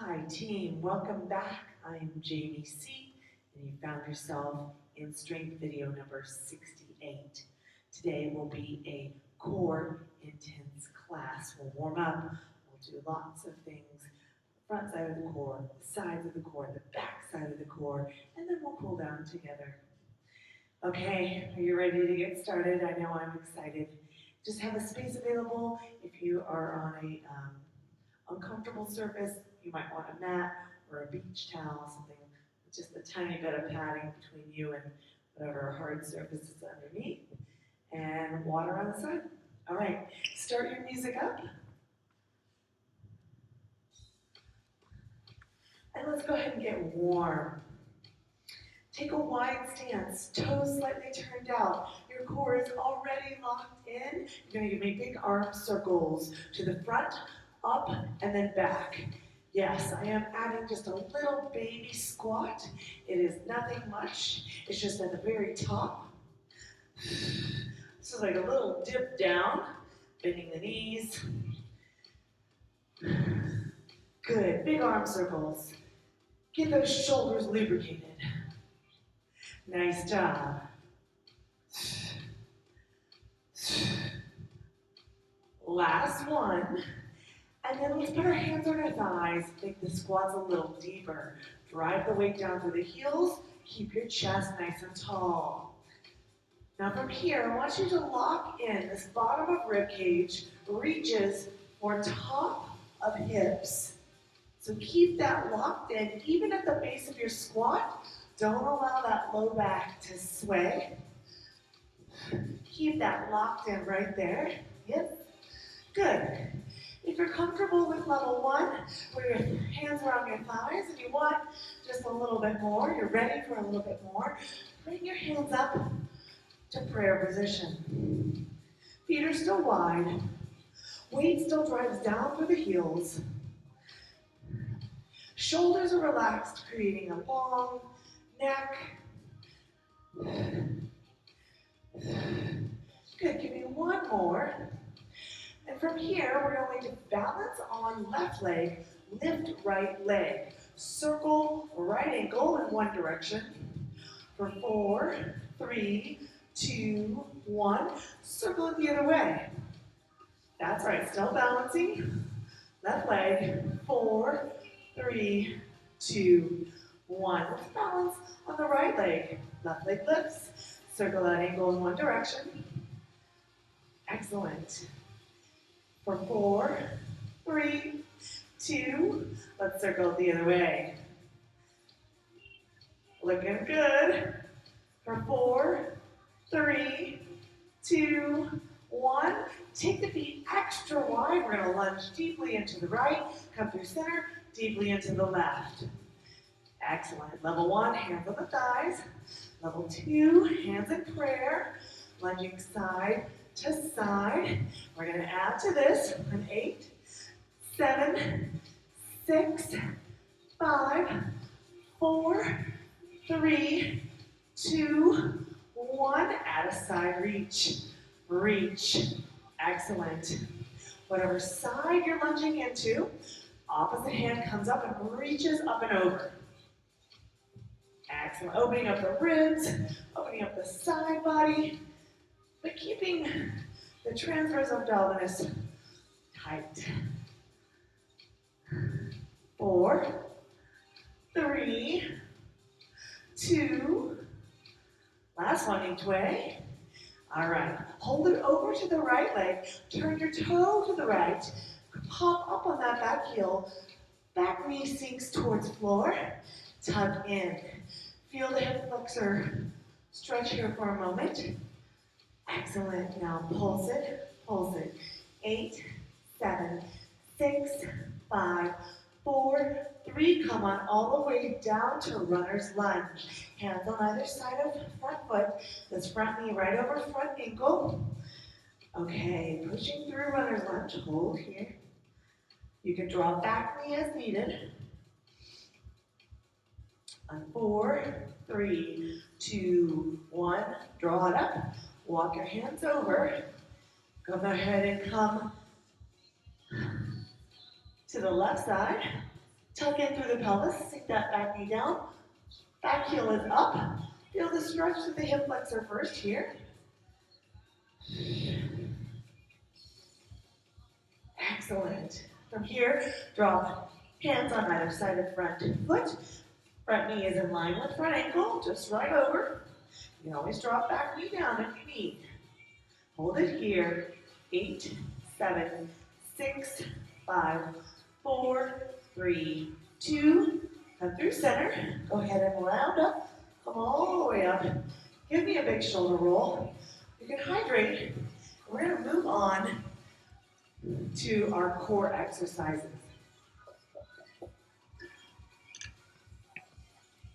Hi team, welcome back. I'm Jamie C. and you found yourself in strength video number 68. Today will be a core intense class. We'll warm up, we'll do lots of things. The front side of the core, the sides of the core, the back side of the core, and then we'll cool down together. Okay, are you ready to get started? I know I'm excited. Just have a space available. If you are on a uncomfortable surface, you might want a mat or a beach towel, something with just a tiny bit of padding between you and whatever hard surface is underneath, and water on the side. All right, start your music up. And let's go ahead and get warm. Take a wide stance, toes slightly turned out. Your core is already locked in. You're going to give me big arm circles to the front, up, and then back. Yes, I am adding just a little baby squat. It is nothing much. It's just at the very top. This is like a little dip down, bending the knees. Good, big arm circles. Get those shoulders lubricated. Nice job. Last one. And then let's put our hands on our thighs, make the squats a little deeper. Drive the weight down through the heels, keep your chest nice and tall. Now from here, I want you to lock in. This bottom of rib cage reaches for top of hips. So keep that locked in, even at the base of your squat. Don't allow that low back to sway. Keep that locked in right there. Yep. Good. If you're comfortable with level one, where your hands are on your thighs and you want just a little bit more, you're ready for a little bit more, bring your hands up to prayer position. Feet are still wide. Weight still drives down through the heels. Shoulders are relaxed, creating a long neck. Good, give me one more. And from here, we're going to balance on left leg, lift right leg. Circle right ankle in one direction. For 4, 3, 2, 1. Circle it the other way. That's right, still balancing. Left leg, 4, 3, 2, 1. Let's balance on the right leg. Left leg lifts. Circle that ankle in one direction. Excellent. For 4, 3, 2, let's circle it the other way. Looking good. For 4, 3, 2, 1. Take the feet extra wide. We're going to lunge deeply into the right, come through center, deeply into the left. Excellent. Level 1, hands on the thighs. Level 2, hands in prayer. Lunging side to side. We're going to add to this an 8, 7, 6, 5, 4, 3, 2, 1. Add a side reach. Reach. Excellent. Whatever side you're lunging into, opposite hand comes up and reaches up and over. Excellent. Opening up the ribs, opening up the side body, but keeping the transverse abdominis tight. 4, 3, 2, last one each way. All right, hold it over to the right leg, turn your toe to the right, pop up on that back heel, back knee sinks towards floor, tug in. Feel the hip flexor stretch here for a moment. Excellent. Now pulse it, pulse it. 8, 7, 6, 5, 4, 3. Come on all the way down to runner's lunge. Hands on either side of front foot. This front knee right over front ankle. Okay, pushing through runner's lunge. Hold here. You can draw back knee as needed. On 4, 3, 2, 1. Draw it up. Walk your hands over. Go ahead and come to the left side. Tuck in through the pelvis, sink that back knee down. Back heel is up. Feel the stretch to the hip flexor first here. Excellent. From here, drop hands on either side of front foot. Front knee is in line with front ankle, just right over. You can always drop back knee down if you need. Hold it here. 8, 7, 6, 5, 4, 3, 2. Come through center. Go ahead and round up. Come all the way up. Give me a big shoulder roll. You can hydrate. We're going to move on to our core exercises.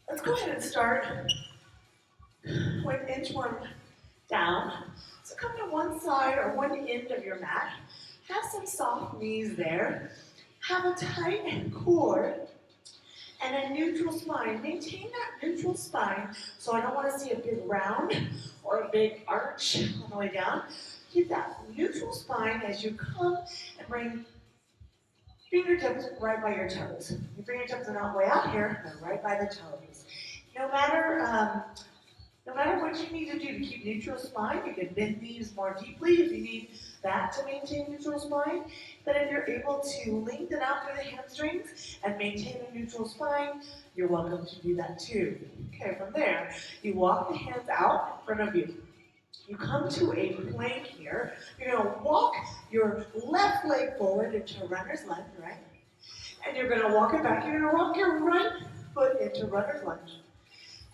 Let's go ahead and start with inchworm down. So come to one side or one end of your mat. Have some soft knees there. Have a tight core and a neutral spine. Maintain that neutral spine. So I don't want to see a big round or a big arch on the way down. Keep that neutral spine as you come and bring fingertips right by your toes. Your fingertips are not way out here, they're right by the toes. No matter what you need to do to keep neutral spine, you can bend knees more deeply if you need that to maintain neutral spine. But if you're able to lengthen out through the hamstrings and maintain a neutral spine, you're welcome to do that too. Okay, from there, you walk the hands out in front of you. You come to a plank here. You're going to walk your left leg forward into runner's lunge, right? And you're going to walk it back. You're going to rock your right foot into runner's lunge.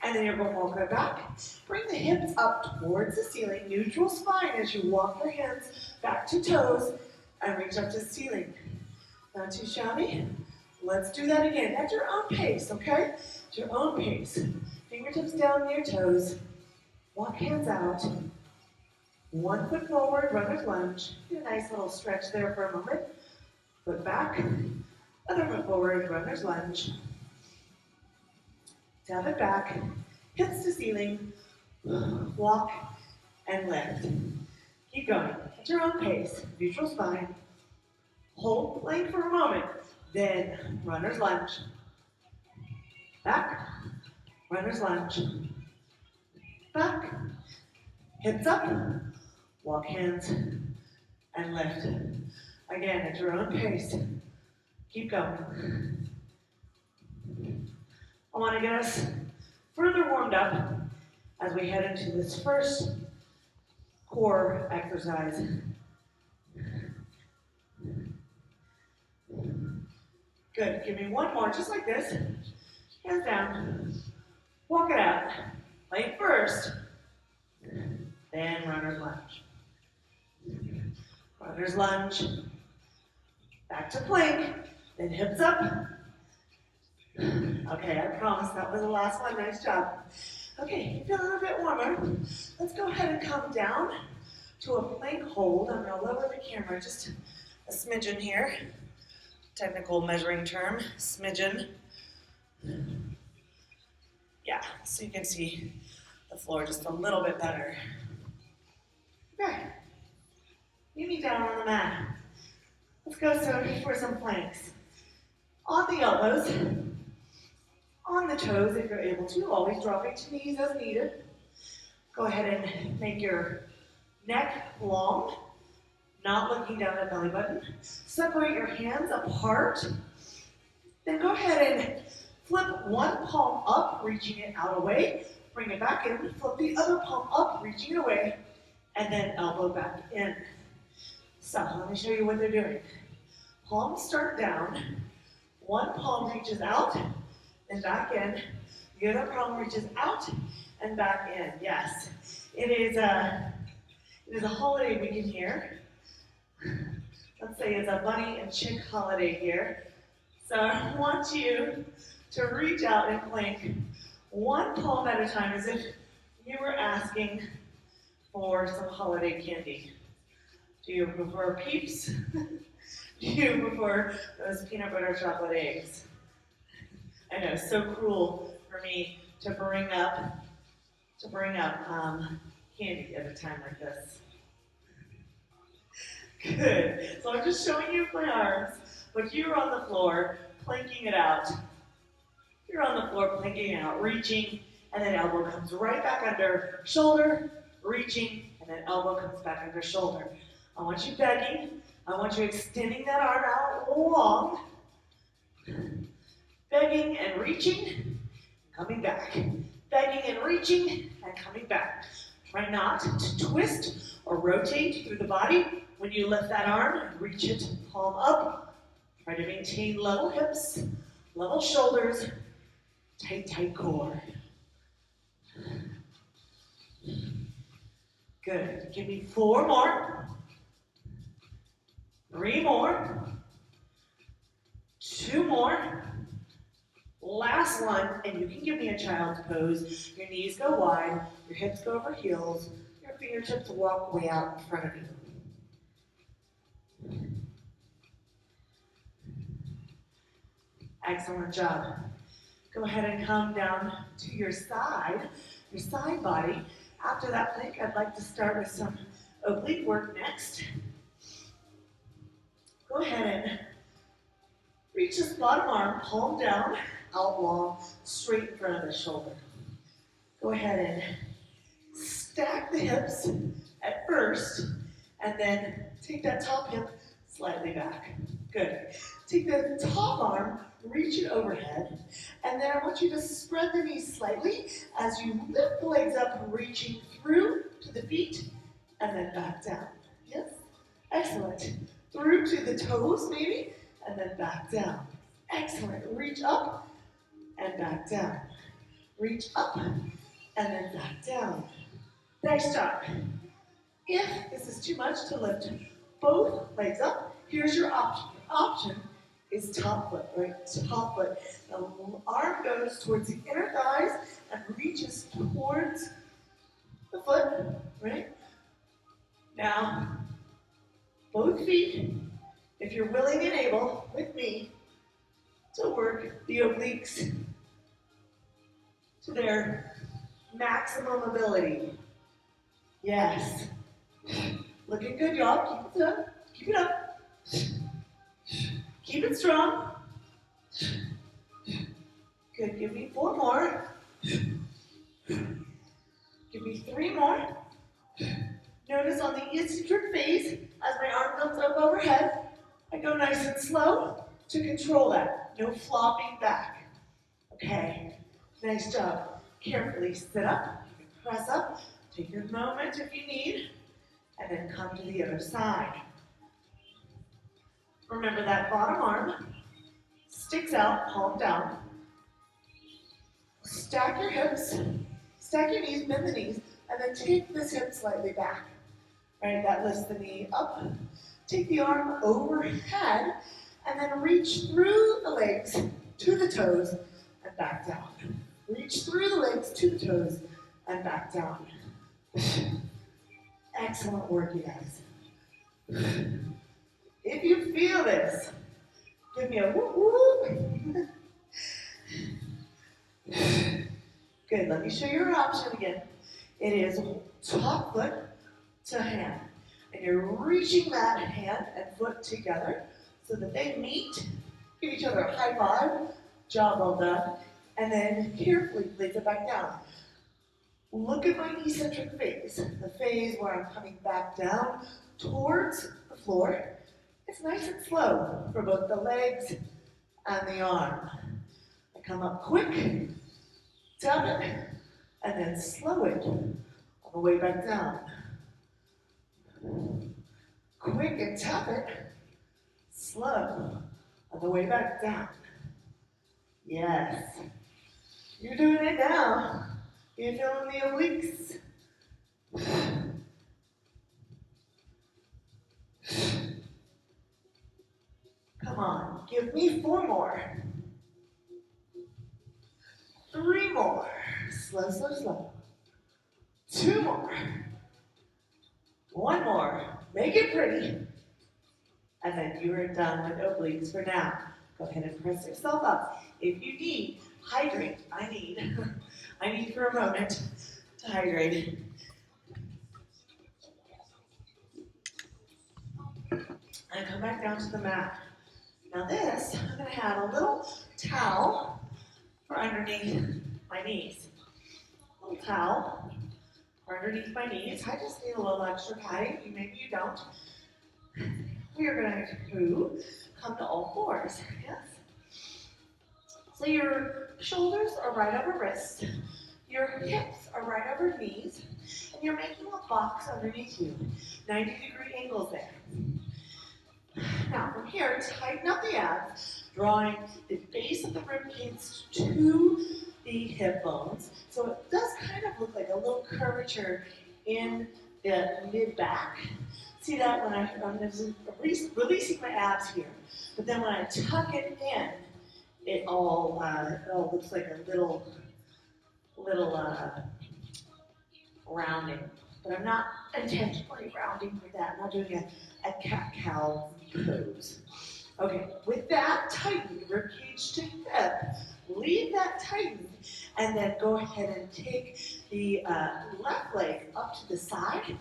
And then you're going to walk it back. Bring the hips up towards the ceiling. Neutral spine as you walk your hands back to toes and reach up to the ceiling. Not too shabby. Let's do that again. At your own pace, okay? At your own pace. Fingertips down near toes. Walk hands out. One foot forward, runner's lunge. Do a nice little stretch there for a moment. Foot back. Other foot forward, runner's lunge. Tap it back. Hips to ceiling. Walk and lift. Keep going. At your own pace. Neutral spine. Hold plank for a moment. Then runner's lunge. Back. Runner's lunge. Back. Hips up. Walk hands and lift. Again, at your own pace. Keep going. I want to get us further warmed up as we head into this first core exercise. Good. Give me one more, just like this. Hands down. Walk it out. Plank first. Then runner's lunge. Runner's lunge. Back to plank. Then hips up. Okay, I promise that was the last one. Nice job. Okay, you feel a little bit warmer. Let's go ahead and come down to a plank hold. I'm going to lower the camera just a smidgen here. Technical measuring term, smidgen. Yeah, so you can see the floor just a little bit better. Okay, you need down on the mat. Let's go for some planks. On the elbows, on the toes if you're able to, always dropping to knees as needed. Go ahead and make your neck long, not looking down at belly button. Separate your hands apart. Then go ahead and flip one palm up, reaching it out away. Bring it back in, flip the other palm up, reaching it away, and then elbow back in. So let me show you what they're doing. Palms start down. One palm reaches out and back in. The other palm reaches out and back in. Yes, it is a holiday weekend here. Let's say it's a bunny and chick holiday here. So I want you to reach out and plank one palm at a time as if you were asking for some holiday candy. Do you prefer Peeps? Do you prefer those peanut butter chocolate eggs? I know, it's so cruel for me to bring up candy at a time like this. Good. So I'm just showing you my arms, but you're on the floor. planking it out. You're on the floor, planking out, reaching, and then elbow comes right back under shoulder, reaching, and then elbow comes back under shoulder. I want you begging. I want you extending that arm out long. Begging and reaching, coming back. Begging and reaching, and coming back. Try not to twist or rotate through the body when you lift that arm and reach it palm up. Try to maintain level hips, level shoulders, tight, tight core. Good. Give me 4 more. 3 more. 2 more. Last one, and you can give me a child's pose. Your knees go wide, your hips go over heels, your fingertips walk way out in front of you. Excellent job. Go ahead and come down to your side body. After that plank, I'd like to start with some oblique work next. Go ahead and reach this bottom arm, palm down, out long, straight in front of the shoulder. Go ahead and stack the hips at first, and then take that top hip slightly back. Good. Take the top arm, reach it overhead, and then I want you to spread the knees slightly as you lift the legs up, reaching through to the feet, and then back down. Yes? Excellent. Through to the toes, maybe, and then back down. Excellent. Reach up and back down. Reach up and then back down. Nice job. If this is too much to lift both legs up, here's your option. Your option is top foot, right? Top foot. The arm goes towards the inner thighs and reaches towards the foot, right? Now, both feet, if you're willing and able, with me, to work the obliques to their maximum ability. Yes. Looking good, y'all. Keep it up. Keep it up. Keep it strong. Good. Give me 4 more. Give me 3 more. Notice on the eccentric phase, as my arm comes up overhead, I go nice and slow to control that. No flopping back. Okay. Nice job. Carefully sit up. Press up. Take your moment if you need. And then come to the other side. Remember that bottom arm sticks out, palm down. Stack your hips, stack your knees, bend the knees, and then take this hip slightly back. Right, that lifts the knee up. Take the arm overhead, and then reach through the legs to the toes and back down. Reach through the legs to the toes and back down. Excellent work, you guys. If you feel this, give me a whoop whoop. Good, let me show you your option again. It is top foot to hand. And you're reaching that hand and foot together so that they meet. Give each other a high five. Job well done. And then carefully place it back down. Look at my eccentric phase. The phase where I'm coming back down towards the floor. It's nice and slow for both the legs and the arm. I come up quick, tap it, and then slow it on the way back down. Quick and tap it, slow on the way back down. Yes. You're doing it now. You're feeling the obliques. Come on, give me 4 more. 3 more. Slow, slow, slow. 2 more. 1 more. Make it pretty. And then you are done with obliques for now. Go ahead and press yourself up. If you need, hydrate. I need for a moment to hydrate. And come back down to the mat. Now this, I'm going to add a little towel for underneath my knees. A little towel for underneath my knees. I just need a little extra padding. Maybe you don't. We are going to come to all fours. Yes? So your shoulders are right over wrists. Your hips are right over knees. And you're making a box underneath you. 90-degree angles there. Now, from here, tighten up the abs, drawing the base of the rib cage to the hip bones. So it does kind of look like a little curvature in the mid-back. See that when I'm releasing my abs here, but then when I tuck it in, it all looks like a little rounding. But I'm not intentionally rounding with that. I'm not doing a cat-cow pose. Okay, with that tightened, ribcage to hip, leave that tightened, and then go ahead and take the left leg up to the side,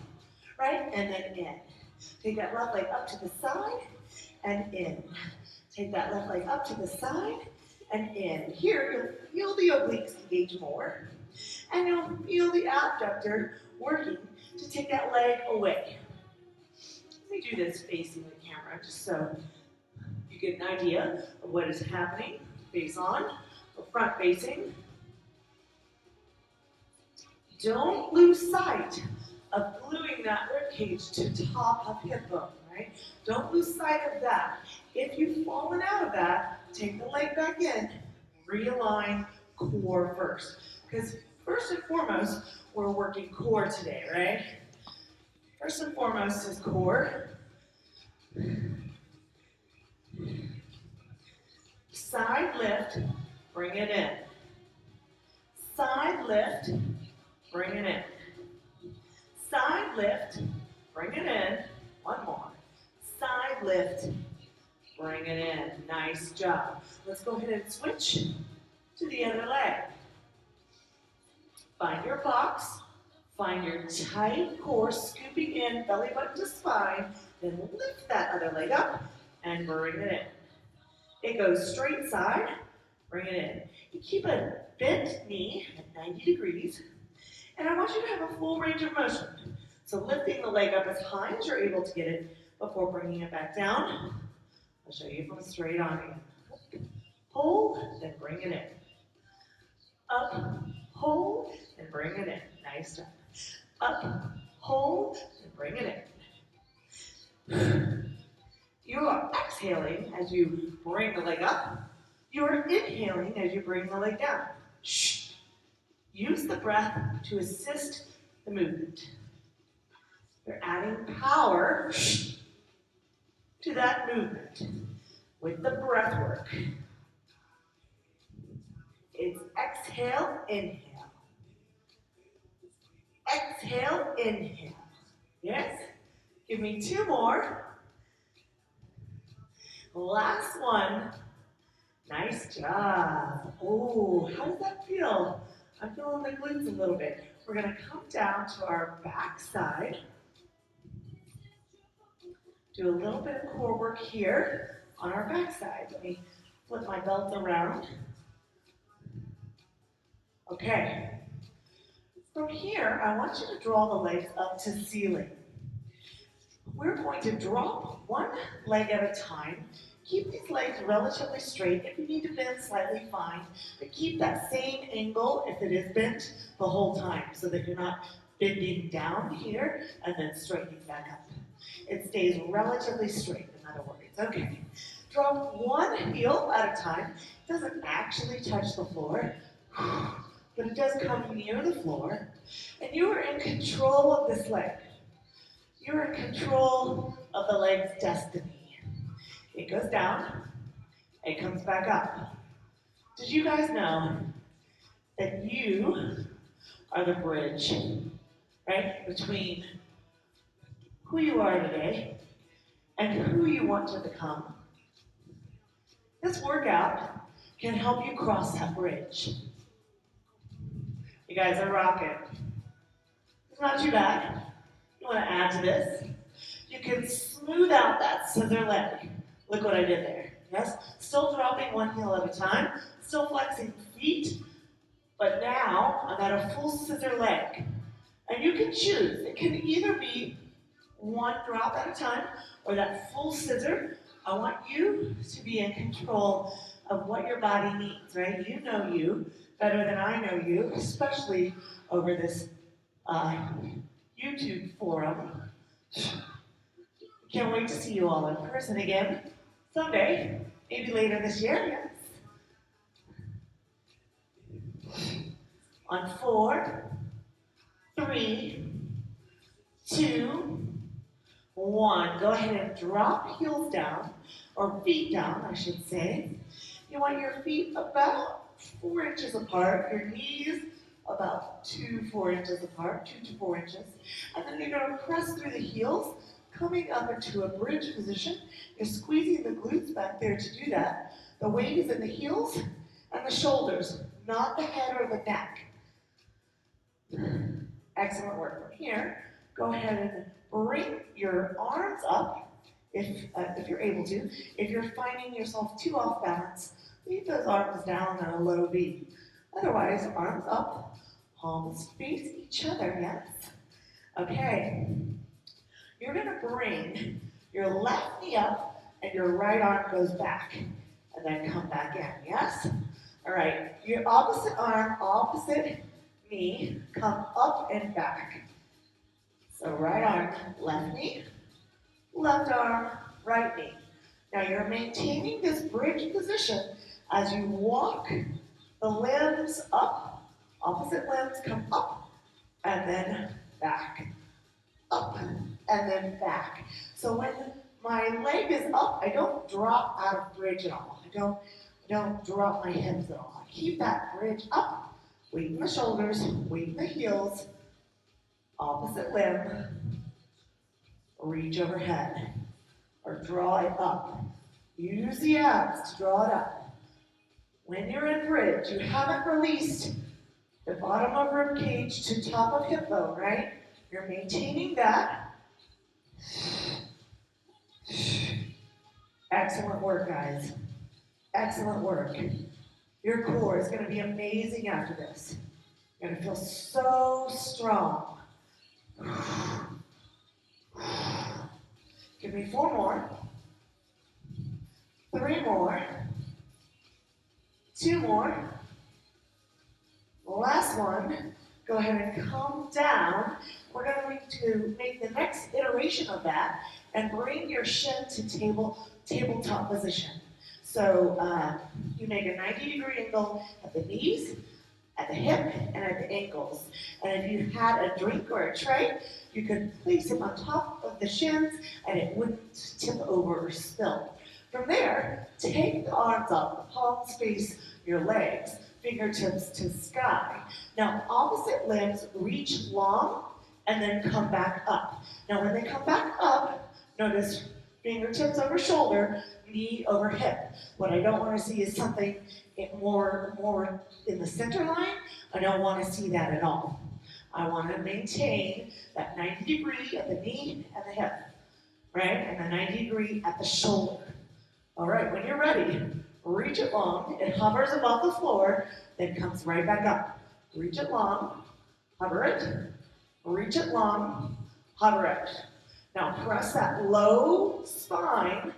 right, and then in. Take that left leg up to the side and in. Take that left leg up to the side and in. Here, you'll feel the obliques engage more, and you'll feel the abductor working to take that leg away. Let me do this facing the camera just so you get an idea of what is happening. Face on, or front facing. Don't lose sight of gluing that rib cage to top of hip bone, right? Don't lose sight of that. If you've fallen out of that, take the leg back in, realign core first. Because first and foremost, we're working core today, right? First and foremost is core. Side lift, bring it in. Side lift, bring it in. Side lift, bring it in. One more. Side lift, bring it in. Nice job. Let's go ahead and switch to the other leg. Find your box. Find your tight core, scooping in, belly button to spine. Then lift that other leg up and bring it in. It goes straight side, bring it in. You keep a bent knee at 90 degrees, and I want you to have a full range of motion. So lifting the leg up as high as you're able to get it before bringing it back down. I'll show you from straight on again. Hold, then bring it in. Up, hold, and bring it in. Nice job. Up, hold, and bring it in. You are exhaling as you bring the leg up. You are inhaling as you bring the leg down. Shh. Use the breath to assist the movement. You're adding power to that movement with the breath work. It's exhale, inhale. Exhale, inhale. Yes? Give me two more. Last one. Nice job. Oh, how does that feel? I'm feeling the glutes a little bit. We're going to come down to our back side. Do a little bit of core work here on our back side. Let me flip my belt around. Okay. From here, I want you to draw the legs up to ceiling. We're going to drop one leg at a time. Keep these legs relatively straight. If you need to bend slightly, fine. But keep that same angle, if it is bent, the whole time so that you're not bending down here and then straightening back up. It stays relatively straight, in other words. Okay. Drop one heel at a time. It doesn't actually touch the floor, but it does come near the floor. And you are in control of this leg. You're in control of the leg's destiny. It goes down, it comes back up. Did you guys know that you are the bridge, right, between who you are today and who you want to become? This workout can help you cross that bridge. You guys are rocking. It's not too bad. You want to add to this? You can smooth out that scissor leg. Look what I did there. Yes, still dropping one heel at a time, still flexing feet, but now I'm at a full scissor leg. And you can choose. It can either be one drop at a time or that full scissor. I want you to be in control of what your body needs, right? You know you better than I know you, especially over this YouTube forum. Can't wait to see you all in person again someday, maybe later this year, yes. On 4, 3, 2, 1. Go ahead and drop heels down, or feet down, I should say. You want your feet about 4 inches apart, your knees about 2 to 4 inches apart, 2 to 4 inches. And then you're going to press through the heels, coming up into a bridge position. You're squeezing the glutes back there to do that. The weight is in the heels and the shoulders, not the head or the neck. Excellent work. From here, go ahead and bring your arms up if you're able to. If you're finding yourself too off balance, leave those arms down in a low V. Otherwise, arms up, palms face each other, yes? Okay. You're going to bring your left knee up and your right arm goes back and then come back in, yes? All right, your opposite arm, opposite knee, come up and back. So right arm, left knee, left arm, right knee. Now you're maintaining this bridge position as you walk the limbs up, opposite limbs come up and then back. Up and then back. So when my leg is up, I don't drop out of bridge at all. I don't drop my hips at all. I keep that bridge up, weight in the shoulders, weight in the heels, opposite limb, reach overhead, or draw it up. Use the abs to draw it up. When you're in bridge, you haven't released the bottom of rib cage to top of hip bone, right? You're maintaining that. Excellent work, guys. Excellent work. Your core is going to be amazing after this. You're going to feel so strong. Give me 4 more. 3 more. 2 more. Last one. Go ahead and come down. We're going to make the next iteration of that and bring your shin to tabletop position. So you make a 90-degree angle at the knees, at the hip, and at the ankles. And if you had a drink or a tray, you could place it on top of the shins and it wouldn't tip over or spill. From there, take the arms up, the palms face your legs, fingertips to sky. Now, opposite limbs reach long and then come back up. Now, when they come back up, notice fingertips over shoulder, knee over hip. What I don't want to see is something more in the center line. I don't want to see that at all. I want to maintain that 90-degree at the knee and the hip, right? And the 90-degree at the shoulder. All right, when you're ready, reach it long. It hovers above the floor, then comes right back up. Reach it long, hover it, reach it long, hover it. Now press that low spine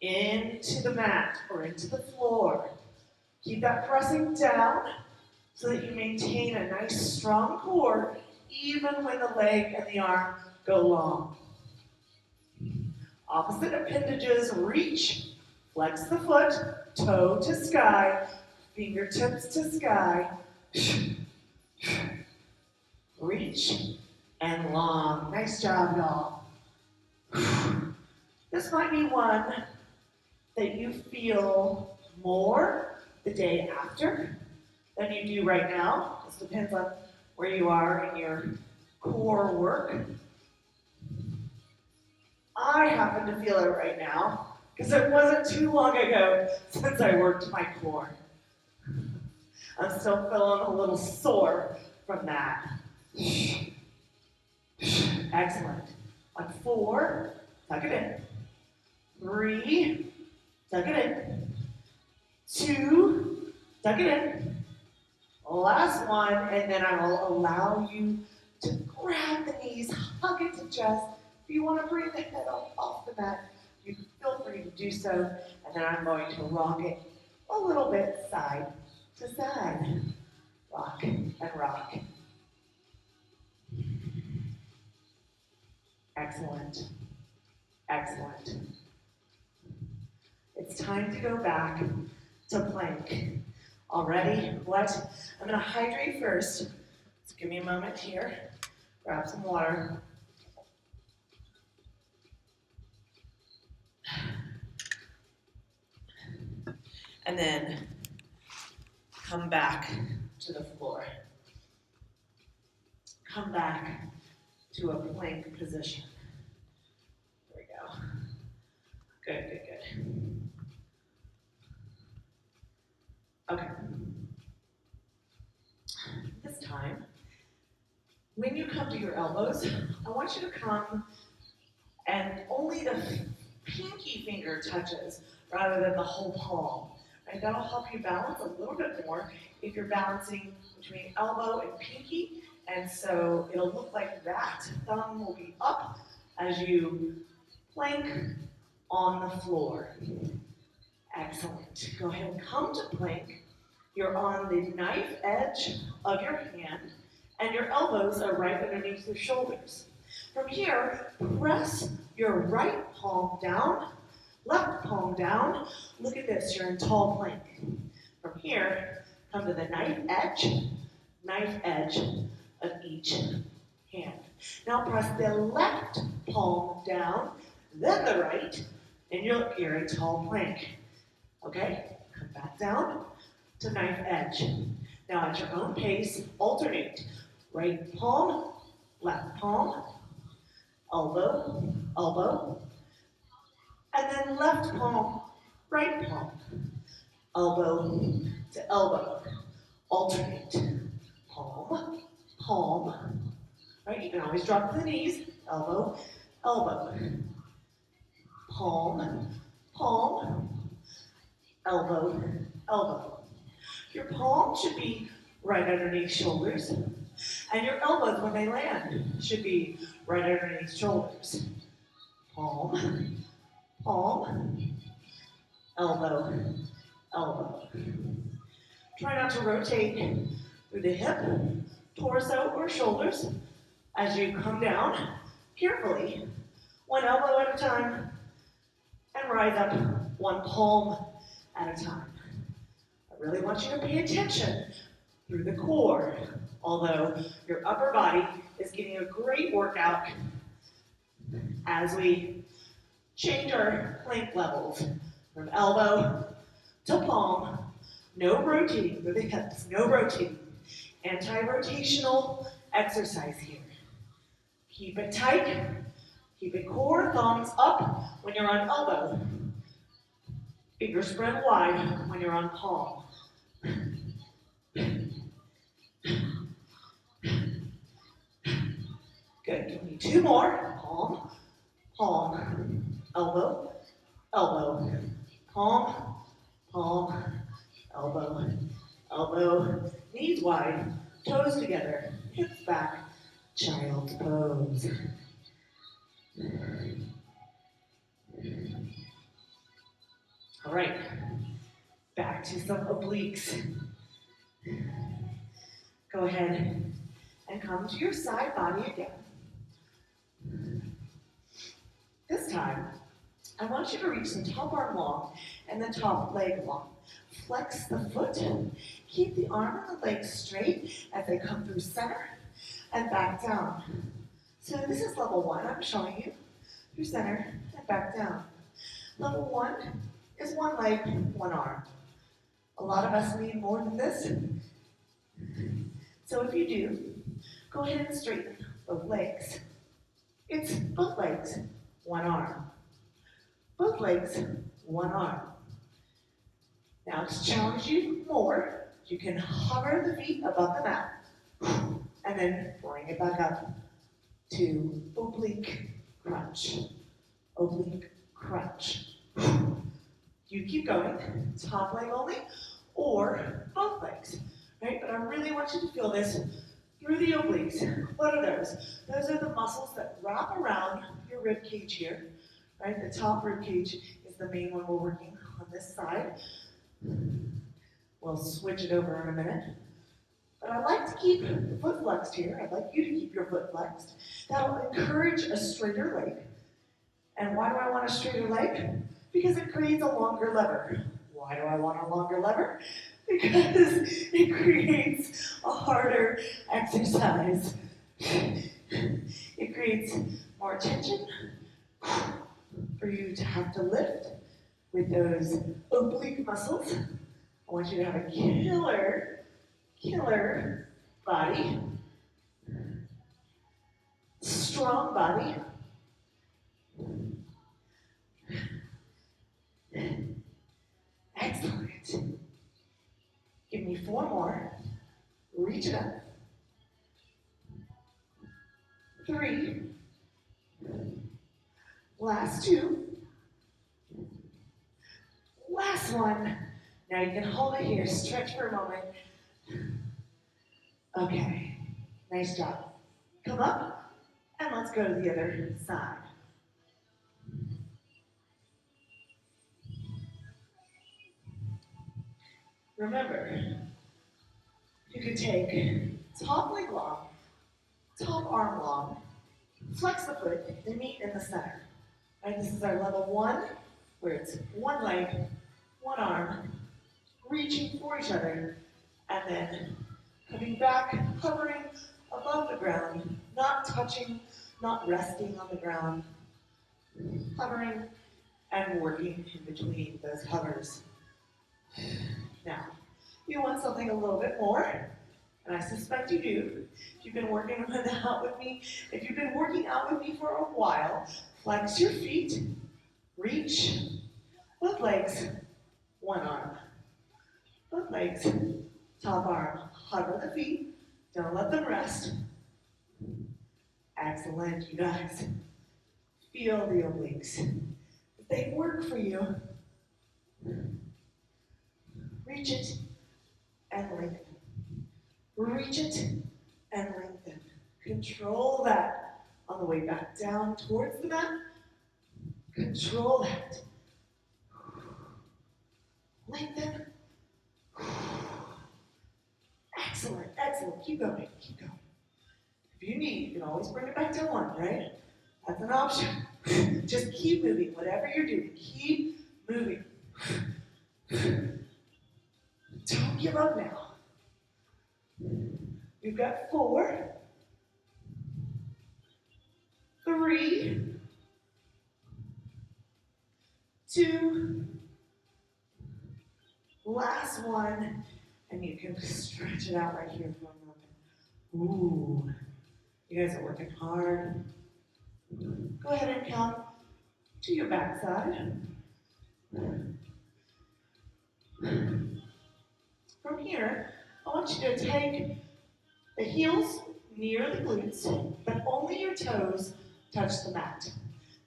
into the mat or into the floor. Keep that pressing down so that you maintain a nice strong core even when the leg and the arm go long. Opposite appendages reach, flex the foot, toe to sky, fingertips to sky. Reach and long. Nice job, y'all. This might be one that you feel more the day after than you do right now. This depends on where you are in your core work. I happen to feel it right now because it wasn't too long ago since I worked my core. I'm still feeling a little sore from that. Excellent. On 4, tuck it in. 3, Tuck it in. 2, tuck it in. Last one, and then I will allow you to grab the knees, hug it to chest. If you want to bring the head up off the mat, you can feel free to do so. And then I'm going to rock it a little bit side to side. Rock and rock. Excellent. Excellent. It's time to go back to plank. All ready? What? I'm going to hydrate first. So give me a moment here. Grab some water. And then come back to the floor. Come back to a plank position. There we go. Good, good, good. Okay. This time, when you come to your elbows, I want you to come and only the pinky finger touches rather than the whole palm. Right? That'll help you balance a little bit more if you're balancing between elbow and pinky. And so it'll look like that. Thumb will be up as you plank on the floor. Excellent. Go ahead and come to plank. You're on the knife edge of your hand, and your elbows are right underneath your shoulders. From here, press your right palm down, left palm down. Look at this, you're in tall plank. From here, come to the knife edge of each hand. Now press the left palm down, then the right, and you're in tall plank. Okay, come back down to knife edge. Now at your own pace, alternate. Right palm, left palm, elbow, elbow, and then left palm, right palm, elbow to elbow. Alternate. Palm, palm. Right, you can always drop to the knees, elbow, elbow. Palm, palm, elbow, elbow. Your palm should be right underneath shoulders, and your elbows, when they land, should be right underneath shoulders. Palm, palm, elbow, elbow. Try not to rotate through the hip, torso, or shoulders as you come down carefully, one elbow at a time, and rise up one palm at a time. I really want you to pay attention through the core, although your upper body is getting a great workout as we change our plank levels from elbow to palm. No rotating through the hips, no rotating. Anti-rotational exercise here. Keep it tight, keep it core, thumbs up when you're on elbow. Fingers spread wide when you're on palm. Good, give me 2 more. Palm, palm, elbow, elbow, palm, palm, elbow, elbow, knees wide, toes together, hips back, child's pose. All right, back to some obliques. Go ahead and come to your side body again. This time, I want you to reach the top arm long and the top leg long. Flex the foot, keep the arm and the leg straight as they come through center and back down. So this is level 1, I'm showing you, through center and back down. Level 1 is one leg, one arm. A lot of us need more than this. So if you do, go ahead and straighten both legs. It's both legs, one arm. Both legs, one arm. Now to challenge you more, you can hover the feet above the mat and then bring it back up to oblique crunch. Oblique crunch. You keep going, top leg only, or both legs, right? But I really want you to feel this through the obliques. What are those? Those are the muscles that wrap around your rib cage here, right? The top rib cage is the main one we're working on this side. We'll switch it over in a minute. But I like to keep the foot flexed here. I'd like you to keep your foot flexed. That'll encourage a straighter leg. And why do I want a straighter leg? Because it creates a longer lever. Why do I want a longer lever? Because it creates a harder exercise. It creates more tension for you to have to lift with those oblique muscles. I want you to have a killer body, strong body. Excellent. Give me 4 more. Reach it up. 3. Last 2. Last one. Now you can hold it here. Stretch for a moment. Okay. Nice job. Come up, and let's go to the other side. Remember, you can take top leg long, top arm long, flex the foot, and meet in the center. Right, this is our level 1, where it's one leg, one arm, reaching for each other, and then coming back, hovering above the ground, not touching, not resting on the ground, hovering and working in between those hovers. Now, you want something a little bit more, and I suspect you do. If you've been working out with me, if you've been working out with me for a while, flex your feet, reach, both legs, one arm. Both legs, top arm, hover the feet, don't let them rest. Excellent, you guys. Feel the obliques. If they work for you, reach it and lengthen. Reach it and lengthen. Control that on the way back down towards the mat. Control that. Lengthen. Excellent, excellent. Keep going, keep going. If you need, you can always bring it back to 1, right? That's an option. Just keep moving, whatever you're doing. Keep moving. Don't give up now. You've got 4, 3, 2, last one, and you can stretch it out right here for a moment. Ooh, you guys are working hard. Go ahead and count to your backside. From here, I want you to take the heels near the glutes, but only your toes touch the mat.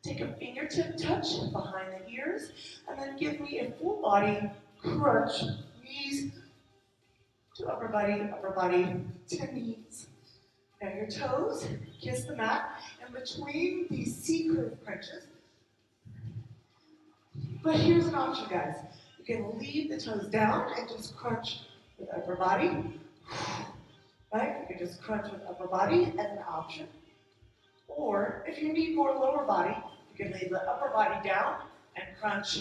Take a fingertip touch behind the ears, and then give me a full body crunch, knees to upper body to knees. Now your toes kiss the mat, and between these C-curve crunches. But here's an option, guys. You can leave the toes down and just crunch with upper body. Right? You can just crunch with upper body as an option. Or if you need more lower body, you can leave the upper body down and crunch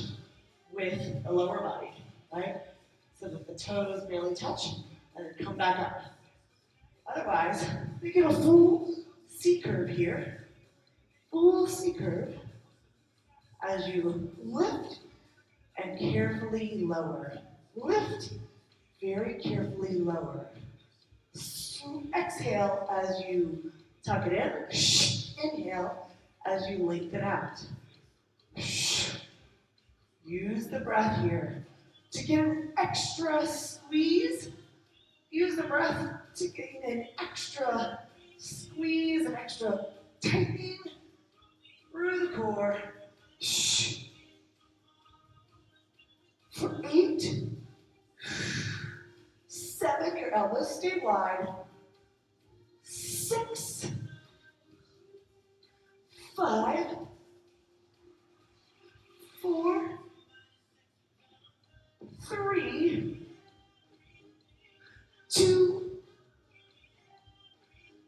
with the lower body, right? So that the toes merely touch and then come back up. Otherwise, we get a full C-curve here. Full C-curve as you lift and carefully lower. Lift, very carefully lower. Exhale as you tuck it in. Inhale as you lengthen out. Use the breath here to get an extra squeeze. Use the breath to gain an extra squeeze, an extra tightening through the core. For 8, 7, your elbows stay wide. 6, 5, 4, 3, 2,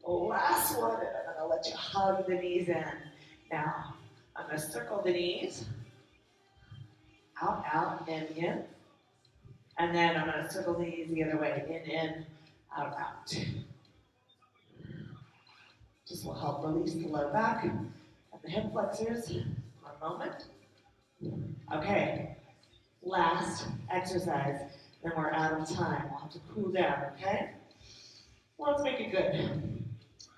last one, and I'm gonna let you hug the knees in. Now, I'm gonna circle the knees, out, out, in, and then I'm gonna circle the knees the other way, in, out, out. Just will help release the low back and the hip flexors for a moment. Okay, last exercise, then we're out of time. We'll have to cool down, okay? Well, let's make it good.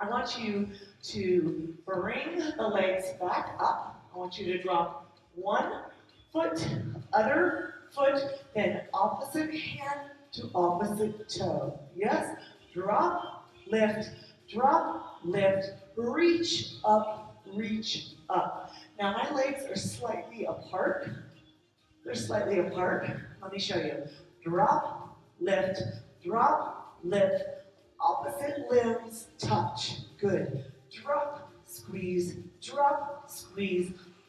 I want you to bring the legs back up. I want you to drop one foot, other foot, then opposite hand to opposite toe. Yes? Drop, lift, reach up, reach up. Now my legs are slightly apart. They're slightly apart. Let me show you. Drop, lift, opposite limbs touch. Good. Drop, squeeze,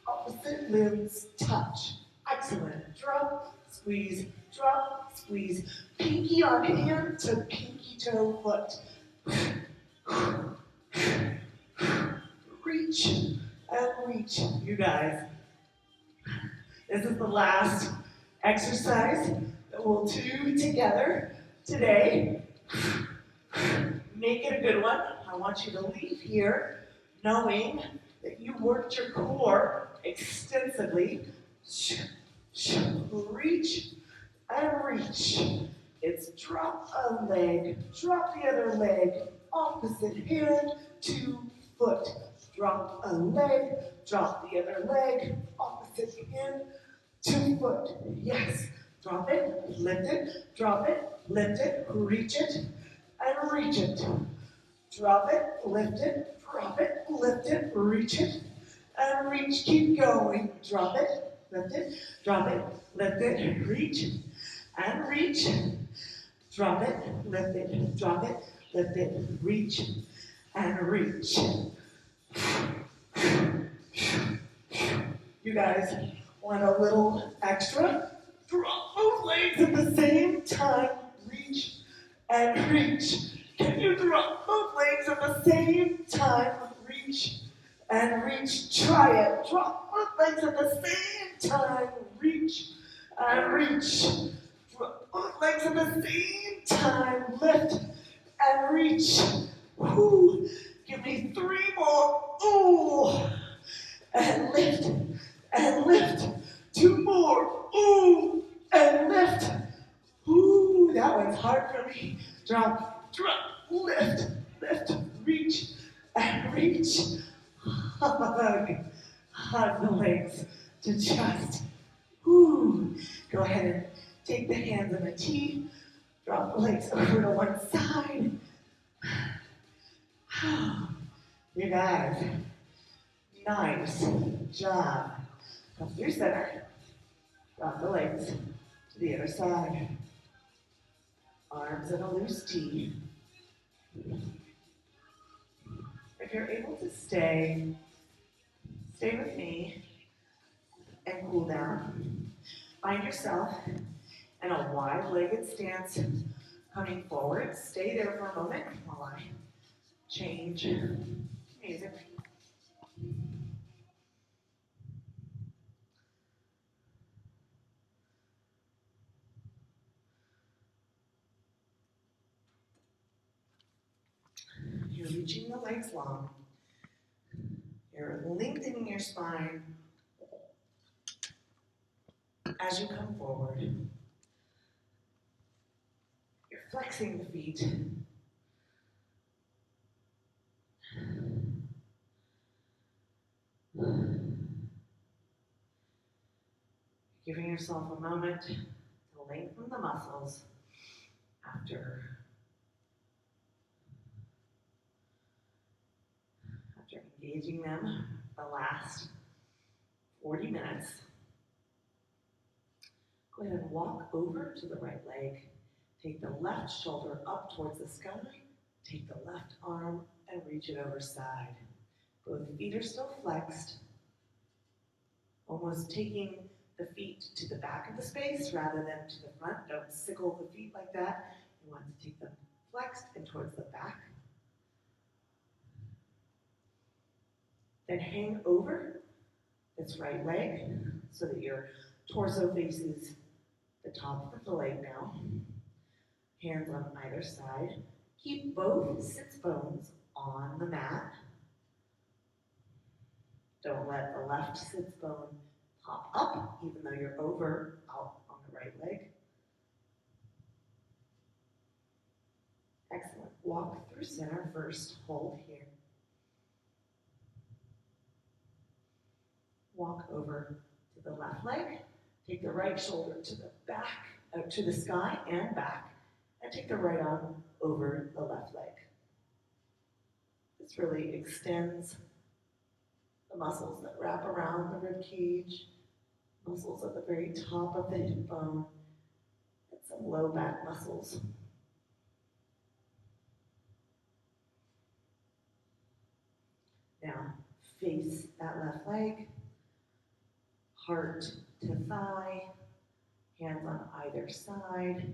opposite limbs touch. Excellent. Drop, squeeze, pinky on hand to pinky toe foot. Reach and reach, you guys. This is the last exercise that we'll do together today. Make it a good one. I want you to leave here knowing that you worked your core extensively. Reach and reach. It's drop a leg, drop the other leg, opposite hand to foot. Drop a leg, drop the other leg, opposite hand to foot. Yes. Drop it, lift it, drop it, lift it, reach it, and reach it. Drop it, lift it, reach it, and reach. Keep going. Drop it, lift it, drop it, lift it, reach, and reach. Drop it, lift it, drop it, lift it, reach, and reach. You guys want a little extra? Drop both legs at the same time. Reach and reach. Can you drop both legs at the same time? Reach and reach. Try it. Drop both legs at the same time. Reach and reach. Drop both legs at the same time. Lift and reach. Woo. Give me 3 more. Ooh. And lift. And lift. 2 more. Ooh. And lift. Ooh, that one's hard for me. Drop, lift, reach, and reach. Hug the legs to chest. Ooh. Go ahead and take the hands on the T. Drop the legs over to one side. You guys, nice job. Come through center. Drop the legs to the other side. Arms in a loose T. If you're able to stay with me and cool down. Find yourself in a wide-legged stance coming forward. Stay there for a moment while I change music. You're reaching the legs long. You're lengthening your spine as you come forward. You're flexing the feet. Giving yourself a moment to lengthen the muscles after engaging them the last 40 minutes. Go ahead and walk over to the right leg. Take the left shoulder up towards the sky. Take the left arm and reach it over side. Both feet are still flexed, almost taking the feet to the back of the space rather than to the front. Don't sickle the feet like that. You want to take them flexed and towards the back. Then hang over this right leg so that your torso faces the top of the leg now. Hands on either side. Keep both sits bones on the mat. Don't let the left sits bone pop up, even though you're over out on the right leg. Excellent. Walk through center first. Hold here. Walk over to the left leg. Take the right shoulder to the back, to the sky and back, and take the right arm over the left leg. This really extends the muscles that wrap around the rib cage, muscles at the very top of the hip bone, and some low back muscles. Now, face that left leg, heart to thigh, hands on either side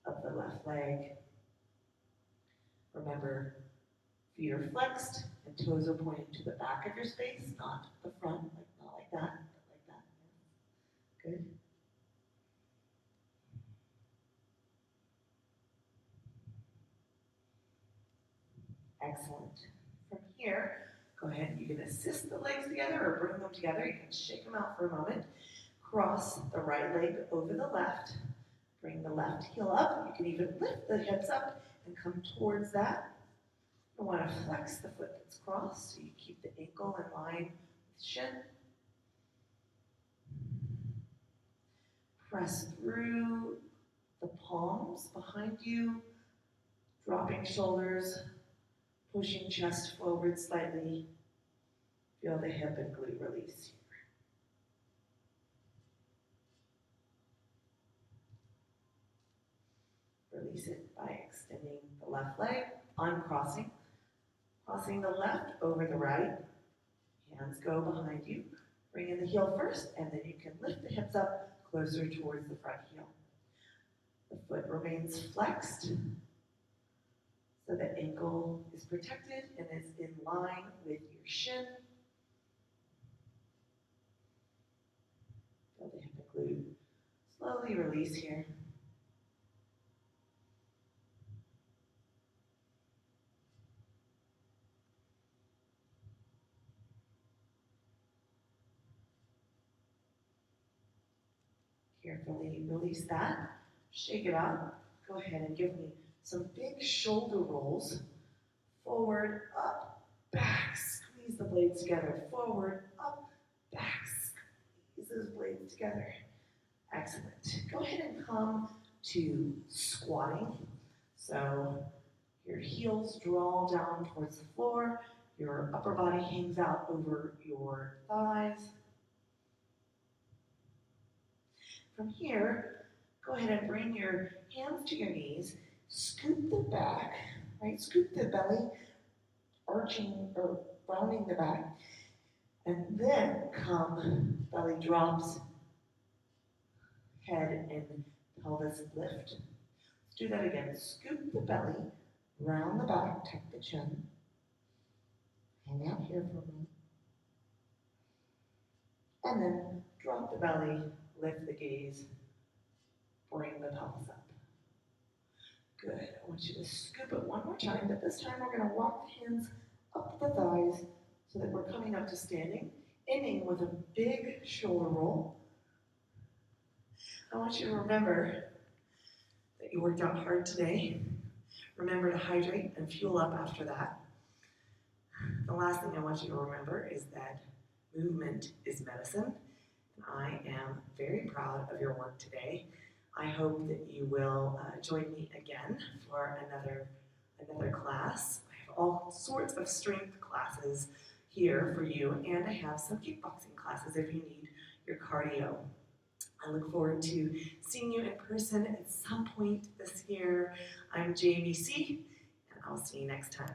of the left leg. Remember, feet are flexed and toes are pointing to the back of your space, not the front, not like that, but like that. Good. Excellent. From here, go ahead, you can assist the legs together or bring them together. You can shake them out for a moment. Cross the right leg over the left. Bring the left heel up. You can even lift the hips up and come towards that. You want to flex the foot that's crossed so you keep the ankle in line with shin. Press through the palms behind you, dropping shoulders, pushing chest forward slightly. Feel the hip and glute release. Release it by extending the left leg, uncrossing. Crossing the left over the right. Hands go behind you. Bring in the heel first, and then you can lift the hips up closer towards the front heel. The foot remains flexed, so the ankle is protected and is in line with your shin. Feel the hip and glute. Slowly release here. Carefully release that. Shake it out. Go ahead and give me some big shoulder rolls. Forward, up, back. Squeeze the blades together. Forward, up, back. Squeeze those blades together. Excellent. Go ahead and come to squatting. So your heels draw down towards the floor. Your upper body hangs out over your thighs. From here, go ahead and bring your hands to your knees. Scoop the back, right? Scoop the belly, arching or rounding the back. And then come, belly drops, head and pelvis lift. Let's do that again. Scoop the belly, round the back, tuck the chin. Hang out here for a minute. And then drop the belly, lift the gaze, bring the pelvis up. Good. I want you to scoop it one more time, but this time we're going to walk the hands up the thighs so that we're coming up to standing, ending with a big shoulder roll. I want you to remember that you worked out hard today. Remember to hydrate and fuel up after that. The last thing I want you to remember is that movement is medicine. And I am very proud of your work today. I hope that you will join me again for another class. I have all sorts of strength classes here for you, and I have some kickboxing classes if you need your cardio. I look forward to seeing you in person at some point this year. I'm JVC, and I'll see you next time.